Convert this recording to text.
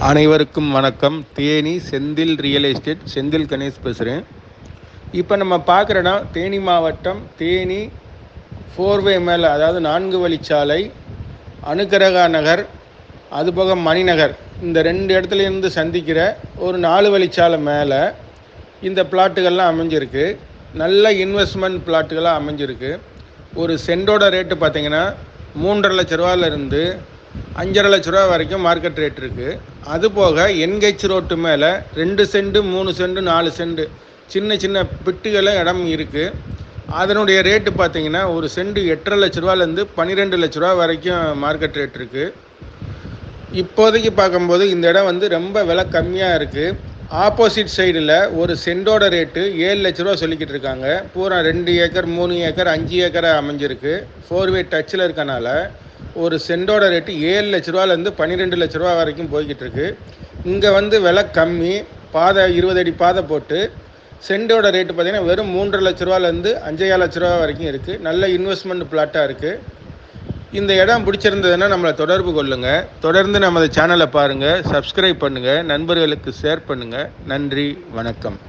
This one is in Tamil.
அனைவருக்கும் வணக்கம். தேனி செந்தில் ரியல் எஸ்டேட், செந்தில் கணேஷ் பேசுகிறேன். இப்போ நம்ம பார்க்குற இடம் தேனி மாவட்டம், தேனி 4வே மேலே, அதாவது 4 வழிச்சாலை, அனுக்கிரகா நகர், அதுபோக மணிநகர், இந்த 2 இடத்துலேருந்து சந்திக்கிற ஒரு 4 வழிச்சாலை மேலே இந்த பிளாட்டுகள்லாம் அமைஞ்சிருக்கு. நல்ல இன்வெஸ்ட்மெண்ட் பிளாட்டுகளாக அமைஞ்சிருக்கு. ஒரு சென்டோட ரேட்டு பார்த்திங்கன்னா 3.5 லட்ச ரூபாயிலிருந்து 5.5 லட்ச ரூபா வரைக்கும் மார்க்கெட் ரேட் இருக்குது. அதுபோக என்ஹெச் ரோட்டு மேலே 2 சென்ட், 3 சென்ட், 4 சென்ட் சின்ன சின்ன பிட்டுகளும் இடம் இருக்குது. அதனுடைய ரேட்டு பார்த்திங்கன்னா ஒரு சென்ட் 8.5 லட்ச ரூபாலேருந்து 12 லட்ச ரூபா வரைக்கும் மார்க்கெட் ரேட் இருக்குது. இப்போதைக்கு பார்க்கும்போது இந்த இடம் ரொம்ப விலை கம்மியாக இருக்குது. ஆப்போசிட் சைடில் ஒரு சென்டோட ரேட்டு 7 லட்ச ரூபா சொல்லிக்கிட்டு இருக்காங்க. பூரா 2 ஏக்கர், 3 ஏக்கர், 5 ஏக்கரை அமைஞ்சிருக்கு. 4வே டச்சில் இருக்கனால ஒரு சென்டோட ரேட்டு 7 லட்ச ரூபாலேருந்து 12 லட்ச ரூபா வரைக்கும் போய்கிட்டு இருக்கு. இங்கே விலை கம்மி, பாதை 20 அடி பாதை போட்டு சென்டோட ரேட்டு பார்த்திங்கன்னா வெறும் 3.5 லட்ச ரூபாலேருந்து 5.5 லட்ச ரூபா வரைக்கும் இருக்குது. நல்ல இன்வெஸ்ட்மெண்ட் பிளாட்டாக இருக்குது. இந்த இடம் பிடிச்சிருந்ததுன்னா நம்மளை தொடர்பு கொள்ளுங்கள். தொடர்ந்து நமது சேனலை பாருங்கள், சப்ஸ்கிரைப் பண்ணுங்கள், நண்பர்களுக்கு ஷேர் பண்ணுங்கள். நன்றி, வணக்கம்.